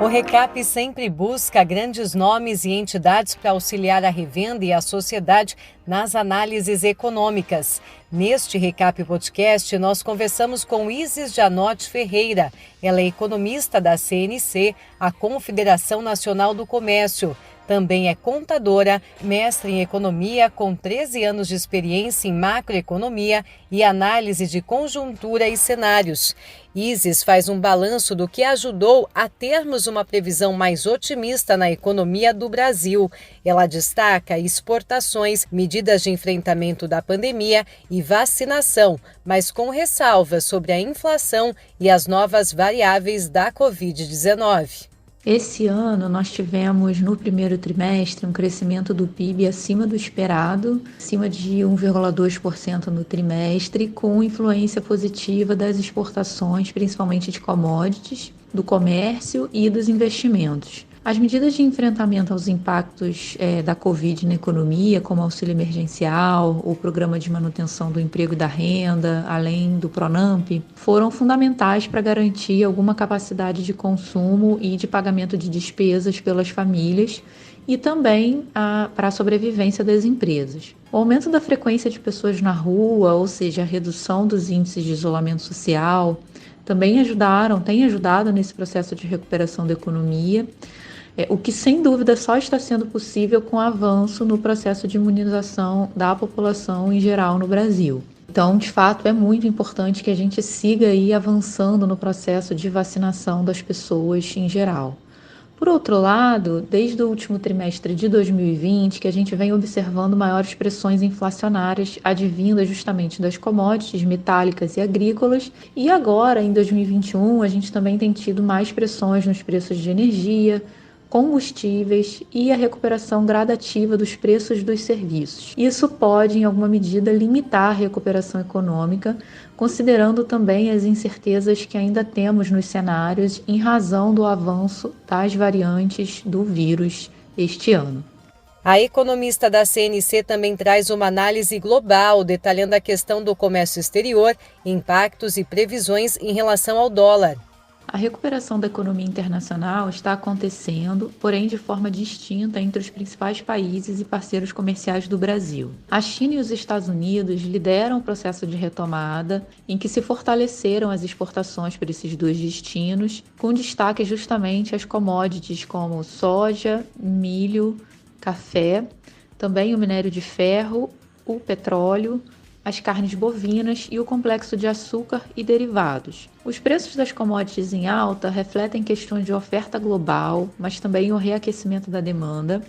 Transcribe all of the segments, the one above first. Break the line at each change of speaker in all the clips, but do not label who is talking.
O Recap sempre busca grandes nomes e entidades para auxiliar a revenda e a sociedade nas análises econômicas. Neste Recap Podcast, nós conversamos com Isis Janotti Ferreira. Ela é economista da CNC, a Confederação Nacional do Comércio. Também é contadora, mestre em economia com 13 anos de experiência em macroeconomia e análise de conjuntura e cenários. Isis faz um balanço do que ajudou a termos uma previsão mais otimista na economia do Brasil. Ela destaca exportações, medidas de enfrentamento da pandemia e vacinação, mas com ressalvas sobre a inflação e as novas variáveis da Covid-19.
Esse ano nós tivemos no primeiro trimestre um crescimento do PIB acima do esperado, acima de 1,2% no trimestre, com influência positiva das exportações, principalmente de commodities, do comércio e dos investimentos. As medidas de enfrentamento aos impactos da Covid na economia, como auxílio emergencial, o programa de manutenção do emprego e da renda, além do PRONAMP, foram fundamentais para garantir alguma capacidade de consumo e de pagamento de despesas pelas famílias e também para a sobrevivência das empresas. O aumento da frequência de pessoas na rua, ou seja, a redução dos índices de isolamento social, também tem ajudado nesse processo de recuperação da economia, o que sem dúvida só está sendo possível com o avanço no processo de imunização da população em geral no Brasil. Então, de fato, é muito importante que a gente siga aí avançando no processo de vacinação das pessoas em geral. Por outro lado, desde o último trimestre de 2020, que a gente vem observando maiores pressões inflacionárias advindas justamente das commodities metálicas e agrícolas, e agora, em 2021, a gente também tem tido mais pressões nos preços de energia, combustíveis e a recuperação gradativa dos preços dos serviços. Isso pode, em alguma medida, limitar a recuperação econômica, considerando também as incertezas que ainda temos nos cenários em razão do avanço das variantes do vírus este ano.
A economista da CNC também traz uma análise global, detalhando a questão do comércio exterior, impactos e previsões em relação ao dólar.
A recuperação da economia internacional está acontecendo, porém de forma distinta entre os principais países e parceiros comerciais do Brasil. A China e os Estados Unidos lideram o processo de retomada, em que se fortaleceram as exportações para esses dois destinos, com destaque justamente às commodities como soja, milho, café, também o minério de ferro, o petróleo, as carnes bovinas e o complexo de açúcar e derivados. Os preços das commodities em alta refletem questões de oferta global, mas também o reaquecimento da demanda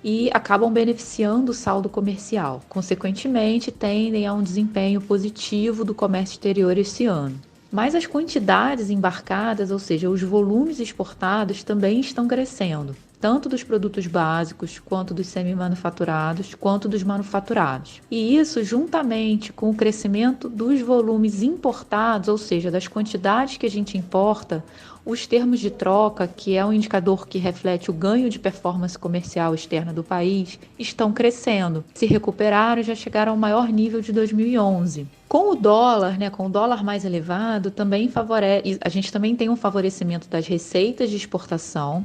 e acabam beneficiando o saldo comercial. Consequentemente, tendem a um desempenho positivo do comércio exterior esse ano. Mas as quantidades embarcadas, ou seja, os volumes exportados, também estão crescendo, tanto dos produtos básicos, quanto dos semi-manufaturados, quanto dos manufaturados. E isso, juntamente com o crescimento dos volumes importados, ou seja, das quantidades que a gente importa, os termos de troca, que é um indicador que reflete o ganho de performance comercial externa do país, estão crescendo. Se recuperaram e já chegaram ao maior nível de 2011. Com o dólar mais elevado, a gente também tem um favorecimento das receitas de exportação,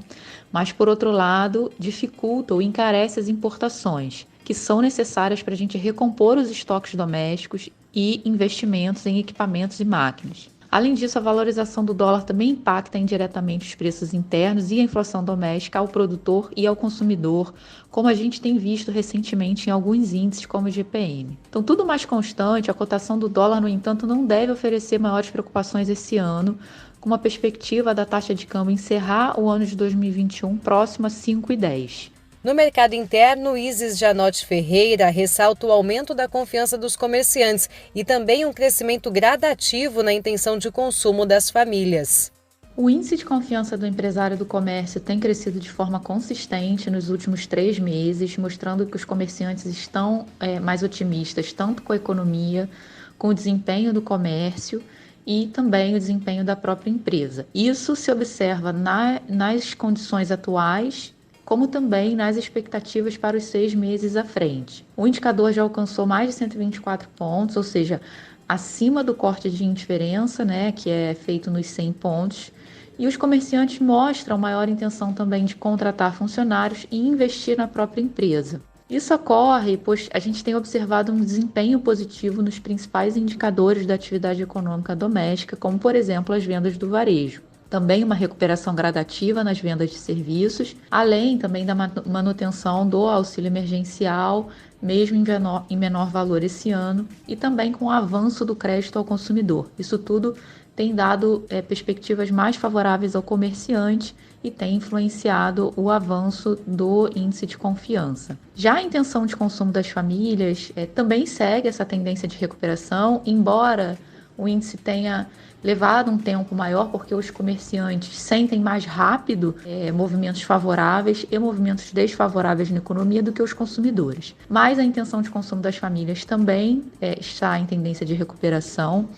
mas, por outro lado, dificulta ou encarece as importações, que são necessárias para a gente recompor os estoques domésticos e investimentos em equipamentos e máquinas. Além disso, a valorização do dólar também impacta indiretamente os preços internos e a inflação doméstica ao produtor e ao consumidor, como a gente tem visto recentemente em alguns índices como o GPM. Então, tudo mais constante, a cotação do dólar, no entanto, não deve oferecer maiores preocupações esse ano, com uma perspectiva da taxa de câmbio encerrar o ano de 2021 próximo a 5,10.
No mercado interno, Isis Janotti Ferreira ressalta o aumento da confiança dos comerciantes e também um crescimento gradativo na intenção de consumo das famílias.
O índice de confiança do empresário do comércio tem crescido de forma consistente nos últimos 3 meses, mostrando que os comerciantes estão mais otimistas, tanto com a economia, com o desempenho do comércio e também o desempenho da própria empresa. Isso se observa nas condições atuais, como também nas expectativas para os 6 meses à frente. O indicador já alcançou mais de 124 pontos, ou seja, acima do corte de indiferença, que é feito nos 100 pontos, E os comerciantes mostram maior intenção também de contratar funcionários e investir na própria empresa. Isso ocorre pois a gente tem observado um desempenho positivo nos principais indicadores da atividade econômica doméstica, como, por exemplo, as vendas do varejo. Também uma recuperação gradativa nas vendas de serviços, além também da manutenção do auxílio emergencial, mesmo em menor valor esse ano, e também com o avanço do crédito ao consumidor. Isso tudo tem dado perspectivas mais favoráveis ao comerciante e tem influenciado o avanço do índice de confiança. Já a intenção de consumo das famílias também segue essa tendência de recuperação, embora o índice tenha levado um tempo maior, porque os comerciantes sentem mais rápido movimentos favoráveis e movimentos desfavoráveis na economia do que os consumidores. Mas a intenção de consumo das famílias também está em tendência de recuperação.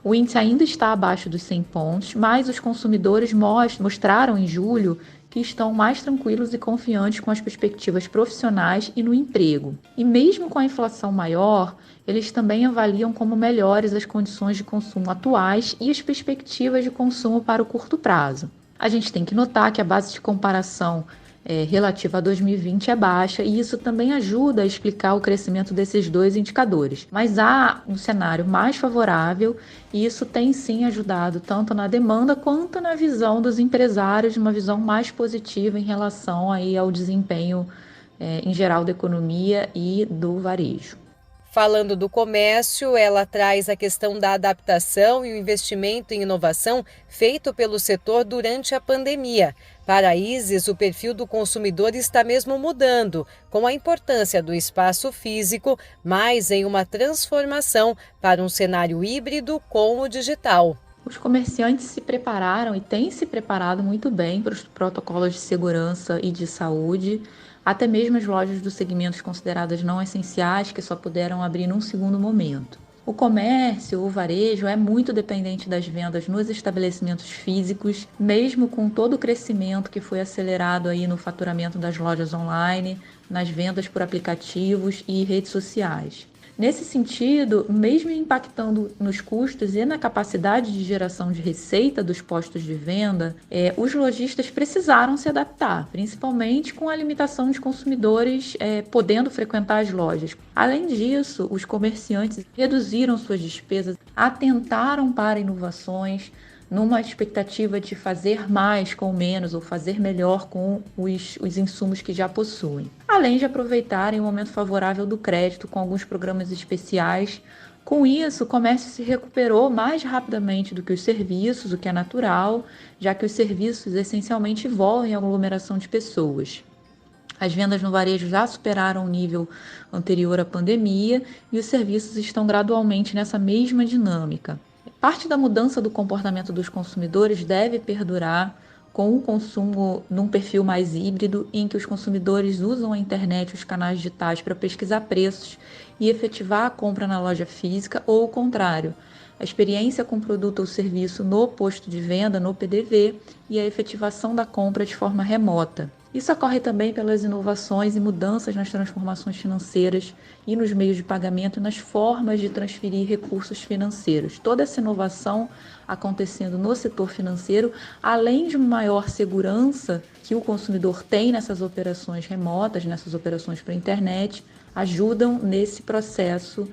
O índice ainda está abaixo dos 100 pontos, mas os consumidores mostraram em julho que estão mais tranquilos e confiantes com as perspectivas profissionais e no emprego. E mesmo com a inflação maior, eles também avaliam como melhores as condições de consumo atuais e as perspectivas de consumo para o curto prazo. A gente tem que notar que a base de comparação relativa a 2020 é baixa e isso também ajuda a explicar o crescimento desses dois indicadores. Mas há um cenário mais favorável e isso tem sim ajudado tanto na demanda quanto na visão dos empresários, uma visão mais positiva em relação aí ao desempenho em geral da economia e do varejo.
Falando do comércio, ela traz a questão da adaptação e o investimento em inovação feito pelo setor durante a pandemia. Para a Isis, o perfil do consumidor está mesmo mudando, com a importância do espaço físico, mas em uma transformação para um cenário híbrido com o digital.
Os comerciantes se prepararam e têm se preparado muito bem para os protocolos de segurança e de saúde, até mesmo as lojas dos segmentos consideradas não essenciais, que só puderam abrir num segundo momento. O comércio, o varejo, é muito dependente das vendas nos estabelecimentos físicos, mesmo com todo o crescimento que foi acelerado aí no faturamento das lojas online, nas vendas por aplicativos e redes sociais. Nesse sentido, mesmo impactando nos custos e na capacidade de geração de receita dos postos de venda, os lojistas precisaram se adaptar, principalmente com a limitação de consumidores podendo frequentar as lojas. Além disso, os comerciantes reduziram suas despesas, atentaram para inovações, numa expectativa de fazer mais com menos ou fazer melhor com os insumos que já possuem. Além de aproveitarem o momento favorável do crédito com alguns programas especiais. Com isso, o comércio se recuperou mais rapidamente do que os serviços, o que é natural, já que os serviços essencialmente envolvem a aglomeração de pessoas. As vendas no varejo já superaram o nível anterior à pandemia e os serviços estão gradualmente nessa mesma dinâmica. Parte da mudança do comportamento dos consumidores deve perdurar com o consumo num perfil mais híbrido, em que os consumidores usam a internet e os canais digitais para pesquisar preços e efetivar a compra na loja física, ou o contrário, a experiência com o produto ou serviço no posto de venda, no PDV, e a efetivação da compra de forma remota. Isso ocorre também pelas inovações e mudanças nas transformações financeiras e nos meios de pagamento e nas formas de transferir recursos financeiros. Toda essa inovação acontecendo no setor financeiro, além de uma maior segurança que o consumidor tem nessas operações remotas, nessas operações para a internet, ajudam nesse processo.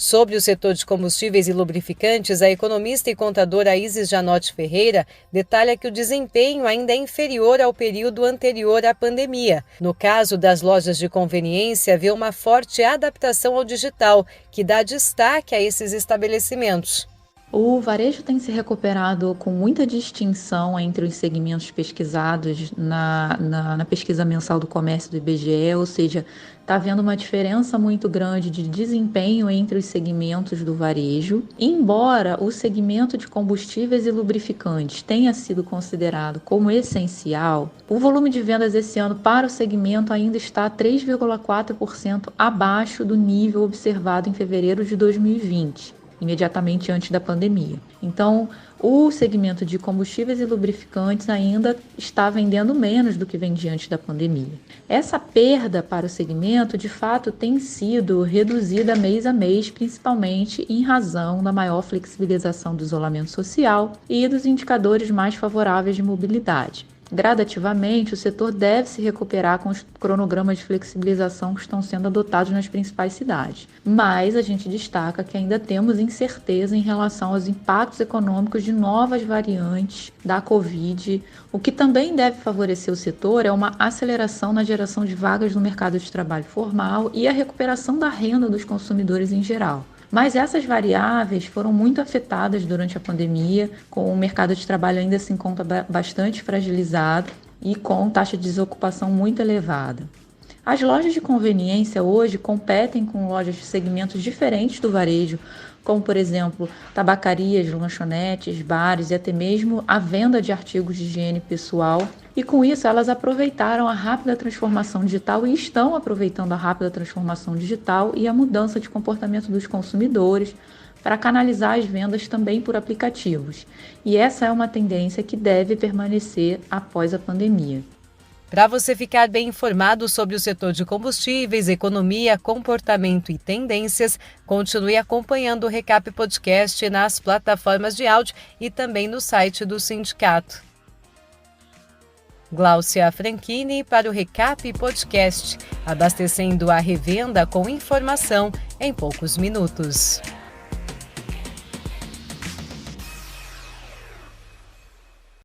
Sobre o setor de combustíveis e lubrificantes, a economista e contadora Isis Janotti Ferreira detalha que o desempenho ainda é inferior ao período anterior à pandemia. No caso das lojas de conveniência, vê uma forte adaptação ao digital, que dá destaque a esses estabelecimentos.
O varejo tem se recuperado com muita distinção entre os segmentos pesquisados na pesquisa mensal do comércio do IBGE, ou seja, está havendo uma diferença muito grande de desempenho entre os segmentos do varejo. Embora o segmento de combustíveis e lubrificantes tenha sido considerado como essencial, o volume de vendas esse ano para o segmento ainda está 3,4% abaixo do nível observado em fevereiro de 2020. imediatamente antes da pandemia. Então, o segmento de combustíveis e lubrificantes ainda está vendendo menos do que vendia antes da pandemia. Essa perda para o segmento, de fato, tem sido reduzida mês a mês, principalmente em razão da maior flexibilização do isolamento social e dos indicadores mais favoráveis de mobilidade. Gradativamente, o setor deve se recuperar com os cronogramas de flexibilização que estão sendo adotados nas principais cidades. Mas a gente destaca que ainda temos incerteza em relação aos impactos econômicos de novas variantes da Covid. O que também deve favorecer o setor é uma aceleração na geração de vagas no mercado de trabalho formal e a recuperação da renda dos consumidores em geral. Mas essas variáveis foram muito afetadas durante a pandemia, com o mercado de trabalho ainda se encontra bastante fragilizado e com taxa de desocupação muito elevada. As lojas de conveniência hoje competem com lojas de segmentos diferentes do varejo, como, por exemplo, tabacarias, lanchonetes, bares e até mesmo a venda de artigos de higiene pessoal. E com isso, elas aproveitaram a rápida transformação digital e estão aproveitando a rápida transformação digital e a mudança de comportamento dos consumidores para canalizar as vendas também por aplicativos. E essa é uma tendência que deve permanecer após a pandemia.
Para você ficar bem informado sobre o setor de combustíveis, economia, comportamento e tendências, continue acompanhando o Recap Podcast nas plataformas de áudio e também no site do sindicato. Gláucia Franchini para o Recap Podcast, abastecendo a revenda com informação em poucos minutos.